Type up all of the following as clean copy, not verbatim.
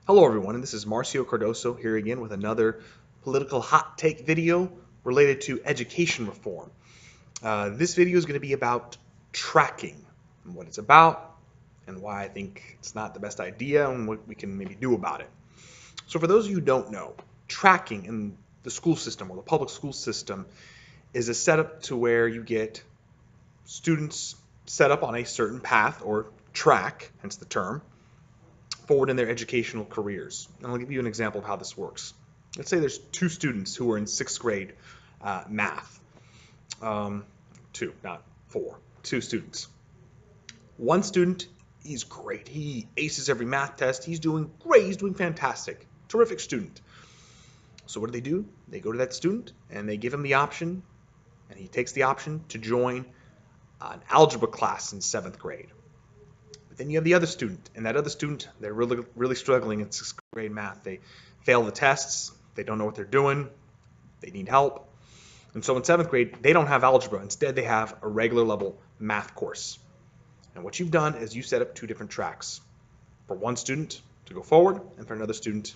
Hello everyone, and this is Marcio Cardoso here again with another political hot take video related to education reform. This video is going to be about tracking and what it's about and why I think it's not the best idea and what we can maybe do about it. So for those of you who don't know, tracking in the school system or the public school system is a setup to where you get students set up on a certain path or track, hence the term, forward in their educational careers. And I'll give you an example of how this works. Let's say there's two students who are in sixth grade math. Two, not four. Two students. One student, he's great. He aces every math test. He's doing great. He's doing fantastic. Terrific student. So what do? They go to that student and they give him the option, and he takes the option to join an algebra class in seventh grade. Then you have the other student, and that other student, they're really struggling in sixth grade math. They fail the tests, they don't know what they're doing, they need help. And so in seventh grade, they don't have algebra. Instead, they have a regular level math course. And what you've done is you set up two different tracks. For one student to go forward, and for another student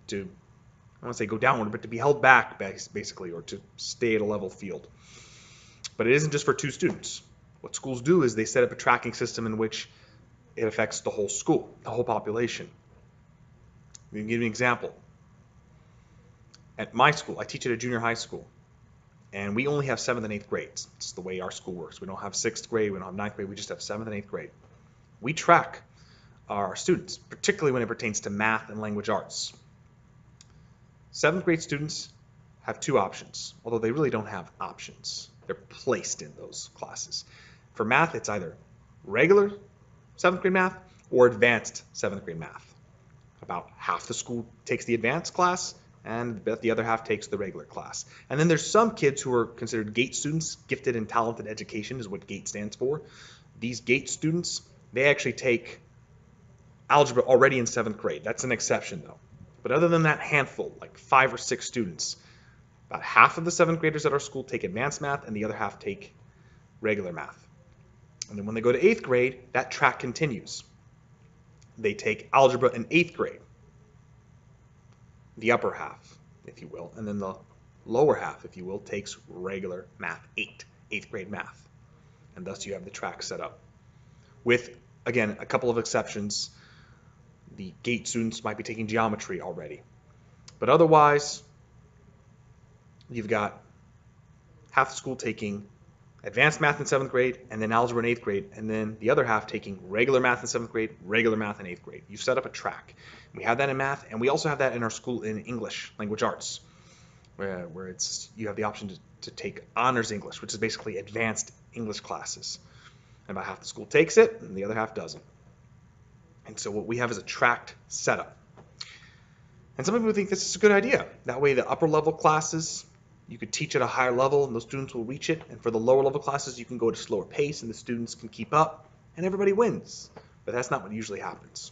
to I don't want to say go downward, but to be held back, basically, or to stay at a level field. But it isn't just for two students. What schools do is they set up a tracking system in which it affects the whole school, the whole population. Let me give you an example. At my school, I teach at a junior high school, and we only have 7th and 8th grades. It's the way our school works. We don't have 6th grade, we don't have 9th grade, we just have 7th and 8th grade. We track our students, particularly when it pertains to math and language arts. 7th grade students have two options, although they really don't have options. They're placed in those classes. For math, it's either regular 7th grade math or advanced 7th grade math. About half the school takes the advanced class, and the other half takes the regular class. And then there's some kids who are considered GATE students. Gifted and talented education is what GATE stands for. These GATE students, they actually take algebra already in 7th grade. That's an exception, though. But other than that handful, like 5 or 6 students, about half of the 7th graders at our school take advanced math, and the other half take regular math. And then when they go to 8th grade, that track continues. They take algebra in 8th grade, the upper half, if you will, and then the lower half, if you will, takes regular math, 8th grade math. And thus you have the track set up. With, again, a couple of exceptions. The GATE students might be taking geometry already. But otherwise, you've got half the school taking advanced math in 7th grade, and then algebra in 8th grade, and then the other half taking regular math in 7th grade, regular math in 8th grade. You've set up a track. We have that in math, and we also have that in our school in English, language arts, where you have the option to take honors English, which is basically advanced English classes. And about half the school takes it, and the other half doesn't. And so what we have is a tracked setup. And some people think this is a good idea. That way the upper level classes, you could teach at a higher level and those students will reach it. And for the lower level classes, you can go at a slower pace and the students can keep up and everybody wins. But that's not what usually happens.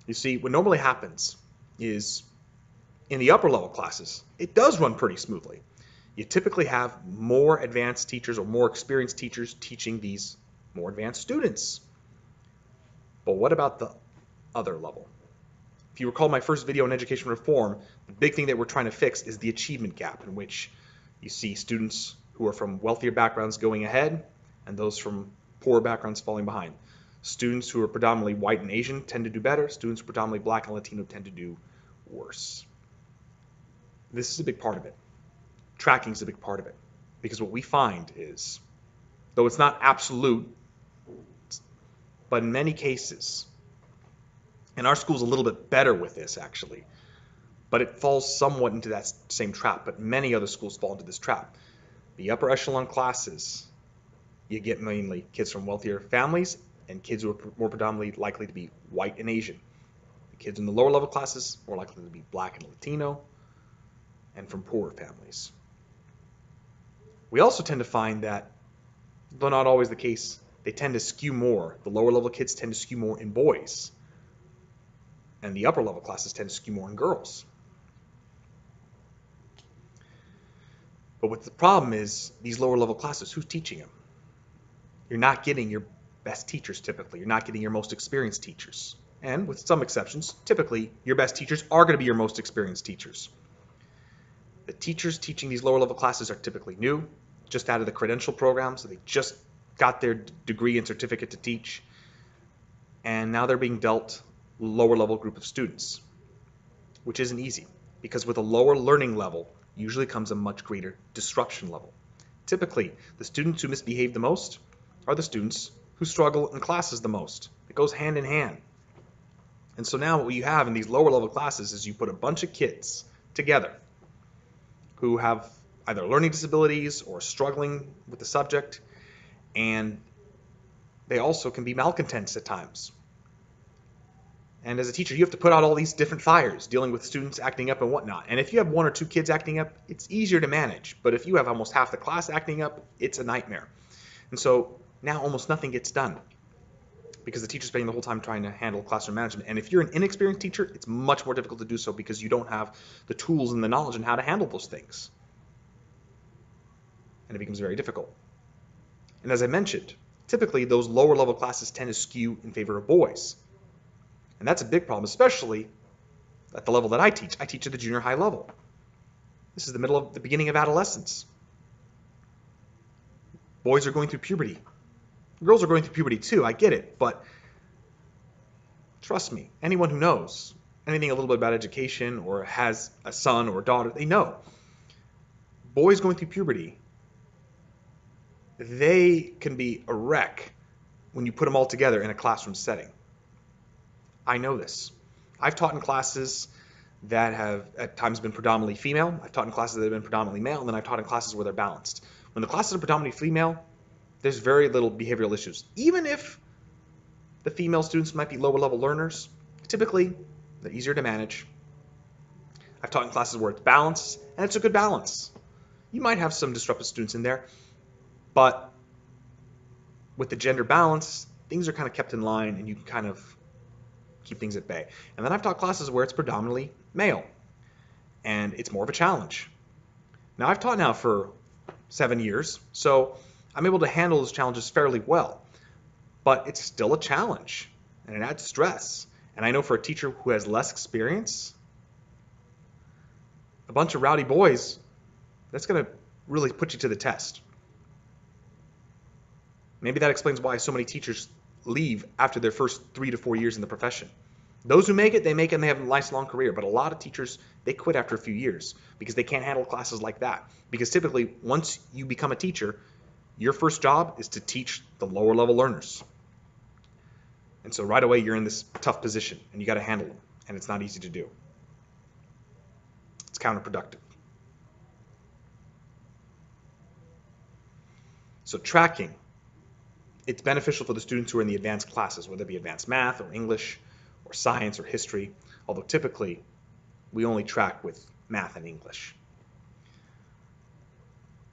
You see, what normally happens is in the upper level classes, it does run pretty smoothly. You typically have more advanced teachers or more experienced teachers teaching these more advanced students. But what about the other level? If you recall my first video on education reform, the big thing that we're trying to fix is the achievement gap, in which you see students who are from wealthier backgrounds going ahead and those from poorer backgrounds falling behind. Students who are predominantly white and Asian tend to do better. Students who are predominantly black and Latino tend to do worse. This is a big part of it. Tracking is a big part of it. Because what we find is, though it's not absolute, but in many cases, and our school's a little bit better with this, actually. But it falls somewhat into that same trap. But many other schools fall into this trap. The upper echelon classes, you get mainly kids from wealthier families and kids who are more predominantly likely to be white and Asian. The kids in the lower level classes more likely to be black and Latino and from poorer families. We also tend to find that, though not always the case, they tend to skew more. The lower level kids tend to skew more in boys. And the upper level classes tend to skew more in girls. But what the problem is, these lower level classes, who's teaching them? You're not getting your best teachers typically. You're not getting your most experienced teachers. And with some exceptions, typically your best teachers are going to be your most experienced teachers. The teachers teaching these lower level classes are typically new, just out of the credential program, so they just got their degree and certificate to teach, and now they're being dealt lower level group of students, which isn't easy, because with a lower learning level usually comes a much greater disruption level. Typically, the students who misbehave the most are the students who struggle in classes the most. It goes hand in hand. And so now what you have in these lower level classes is you put a bunch of kids together who have either learning disabilities or struggling with the subject, and they also can be malcontents at times. And as a teacher, you have to put out all these different fires dealing with students acting up and whatnot. And if you have one or two kids acting up, it's easier to manage. But if you have almost half the class acting up, it's a nightmare. And so now almost nothing gets done because the teacher's spending the whole time trying to handle classroom management. And if you're an inexperienced teacher, it's much more difficult to do so because you don't have the tools and the knowledge on how to handle those things. And it becomes very difficult. And as I mentioned, typically those lower level classes tend to skew in favor of boys. And that's a big problem, especially at the level that I teach. I teach at the junior high level. This is the beginning of adolescence. Boys are going through puberty. Girls are going through puberty too, I get it, but trust me, anyone who knows anything a little bit about education or has a son or a daughter, they know. Boys going through puberty, they can be a wreck when you put them all together in a classroom setting. I know this. I've taught in classes that have at times been predominantly female. I've taught in classes that have been predominantly male, and then I've taught in classes where they're balanced. When the classes are predominantly female, there's very little behavioral issues. Even if the female students might be lower level learners, typically they're easier to manage. I've taught in classes where it's balanced, and it's a good balance. You might have some disruptive students in there, but with the gender balance, things are kind of kept in line and you can kind of keep things at bay. And then I've taught classes where it's predominantly male, and it's more of a challenge. Now I've taught now for 7 years, so I'm able to handle those challenges fairly well, but it's still a challenge and it adds stress. And I know for a teacher who has less experience, a bunch of rowdy boys, that's going to really put you to the test. Maybe that explains why so many teachers leave after their first 3 to 4 years in the profession. Those who make it, they make it and they have a nice long career. But a lot of teachers, they quit after a few years because they can't handle classes like that. Because typically, once you become a teacher, your first job is to teach the lower level learners. And so right away, you're in this tough position and you got to handle them. And it's not easy to do. It's counterproductive. So tracking, it's beneficial for the students who are in the advanced classes, whether it be advanced math or English or science or history, although typically we only track with math and English.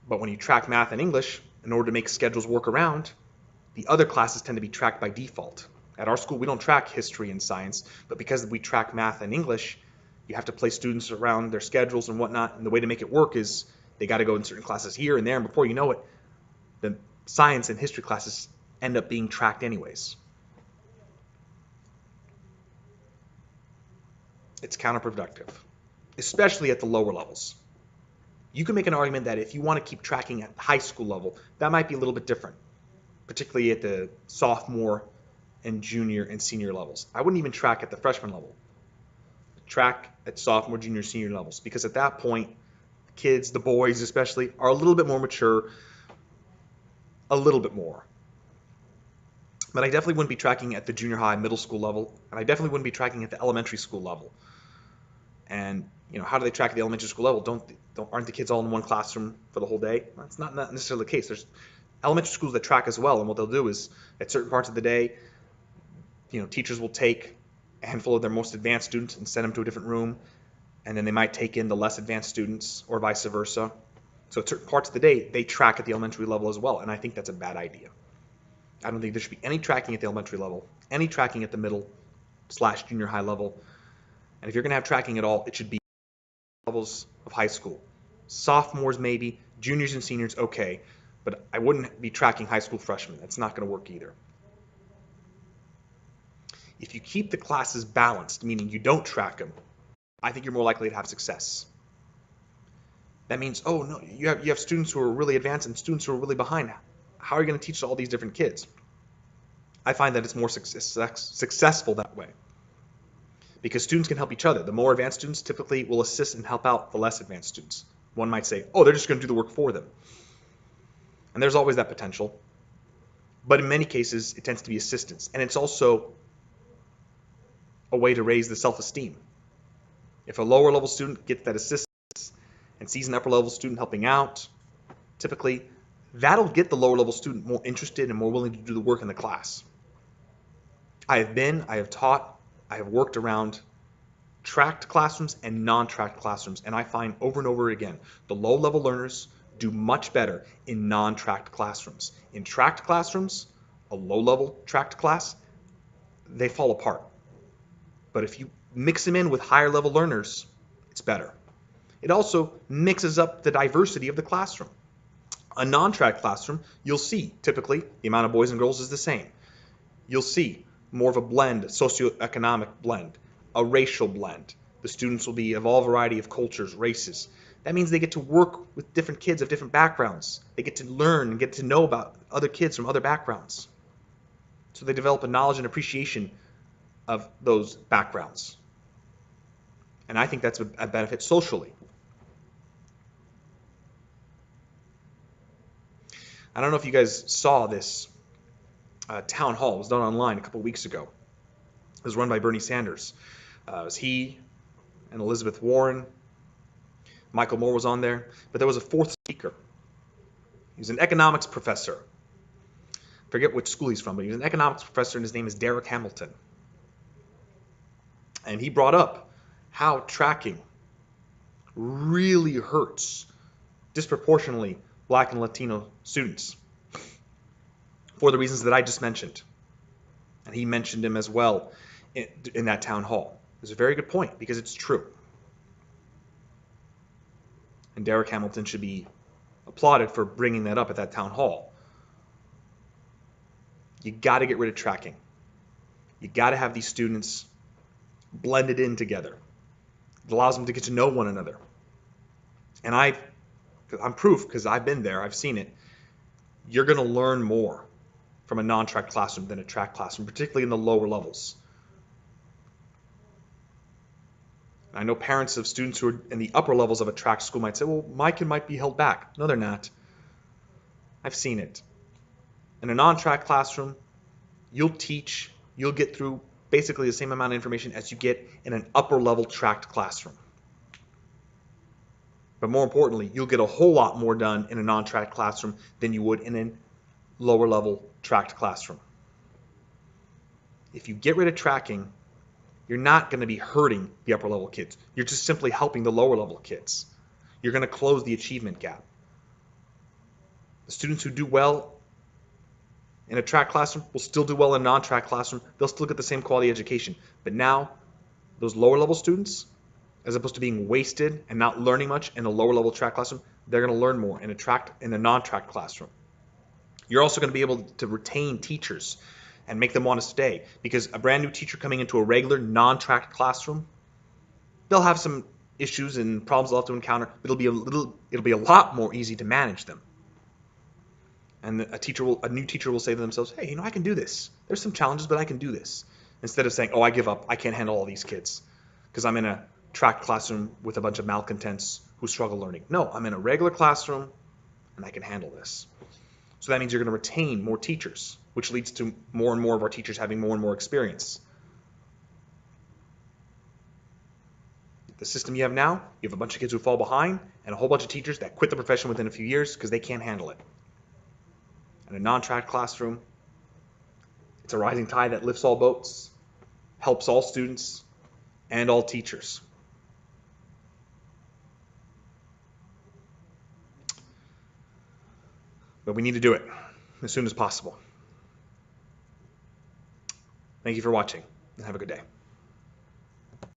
But when you track math and English, in order to make schedules work around, the other classes tend to be tracked by default. At our school, we don't track history and science, but because we track math and English, you have to place students around their schedules and whatnot, and the way to make it work is they got to go in certain classes here and there, and before you know it, the science and history classes end up being tracked anyways. It's counterproductive, especially at the lower levels. You can make an argument that if you want to keep tracking at the high school level, that might be a little bit different, particularly at the sophomore and junior and senior levels. I wouldn't even track at the freshman level. Track at sophomore, junior, senior levels, because at that point, kids, the boys especially, are a little bit more mature, a little bit more. But I definitely wouldn't be tracking at the junior high, middle school level, and I definitely wouldn't be tracking at the elementary school level. And how do they track at the elementary school level? Aren't the kids all in one classroom for the whole day? That's not necessarily the case. There's elementary schools that track as well, and what they'll do is at certain parts of the day, teachers will take a handful of their most advanced students and send them to a different room, and then they might take in the less advanced students or vice versa. So at certain parts of the day, they track at the elementary level as well, and I think that's a bad idea. I don't think there should be any tracking at the elementary level, any tracking at the middle/junior high level. And if you're going to have tracking at all, it should be levels of high school. Sophomores maybe, juniors and seniors, okay. But I wouldn't be tracking high school freshmen. That's not going to work either. If you keep the classes balanced, meaning you don't track them, I think you're more likely to have success. That means, oh no, you have students who are really advanced and students who are really behind. How are you going to teach all these different kids? I find that it's more successful that way because students can help each other. The more advanced students typically will assist and help out the less advanced students. One might say, oh, they're just going to do the work for them. And there's always that potential. But in many cases, it tends to be assistance. And it's also a way to raise the self-esteem. If a lower level student gets that assistance and sees an upper level student helping out, typically that'll get the lower level student more interested and more willing to do the work in the class. I have taught, I have worked around tracked classrooms and non-tracked classrooms, and I find over and over again, the low-level learners do much better in non-tracked classrooms. In tracked classrooms, a low-level tracked class, they fall apart. But if you mix them in with higher-level learners, it's better. It also mixes up the diversity of the classroom. A non-tracked classroom, you'll see typically the amount of boys and girls is the same. You'll see more of a blend, socioeconomic blend, a racial blend. The students will be of all variety of cultures, races. That means they get to work with different kids of different backgrounds. They get to learn and get to know about other kids from other backgrounds. So they develop a knowledge and appreciation of those backgrounds. And I think that's a benefit socially. I don't know if you guys saw this town hall. It was done online a couple weeks ago. It was run by Bernie Sanders. It was he and Elizabeth Warren. Michael Moore was on there. But there was a fourth speaker. He was an economics professor. I forget which school he's from, but he was an economics professor, and his name is Derek Hamilton. And he brought up how tracking really hurts disproportionately Black and Latino students for the reasons that I just mentioned. And he mentioned him as well in that town hall. It was a very good point because it's true. And Derek Hamilton should be applauded for bringing that up at that town hall. You got to get rid of tracking. You got to have these students blended in together. It allows them to get to know one another. And I'm proof because I've been there, I've seen it. You're going to learn more from a non-tracked classroom than a tracked classroom, particularly in the lower levels. I know parents of students who are in the upper levels of a tracked school might say, well, my kid might be held back. No, they're not. I've seen it. In a non-tracked classroom, you'll teach, you'll get through basically the same amount of information as you get in an upper level tracked classroom. But more importantly, you'll get a whole lot more done in a non-tracked classroom than you would in a lower level tracked classroom. If you get rid of tracking, you're not going to be hurting the upper level kids. You're just simply helping the lower level kids. You're going to close the achievement gap. The students who do well in a tracked classroom will still do well in a non-tracked classroom. They'll still get the same quality education. But now, those lower level students, as opposed to being wasted and not learning much in a lower level tracked classroom, they're going to learn more in a non-tracked classroom. You're also going to be able to retain teachers and make them want to stay, because a brand new teacher coming into a regular non-tracked classroom, they'll have some issues and problems they'll have to encounter, but it'll be a lot more easy to manage them. And a new teacher will say to themselves, hey, I can do this. There's some challenges, but I can do this. Instead of saying, oh, I give up. I can't handle all these kids because I'm in a tracked classroom with a bunch of malcontents who struggle learning. No, I'm in a regular classroom and I can handle this. So that means you're going to retain more teachers, which leads to more and more of our teachers having more and more experience. The system you have now, you have a bunch of kids who fall behind and a whole bunch of teachers that quit the profession within a few years because they can't handle it. In a non-tracked classroom, it's a rising tide that lifts all boats, helps all students and all teachers. But we need to do it as soon as possible. Thank you for watching, and have a good day.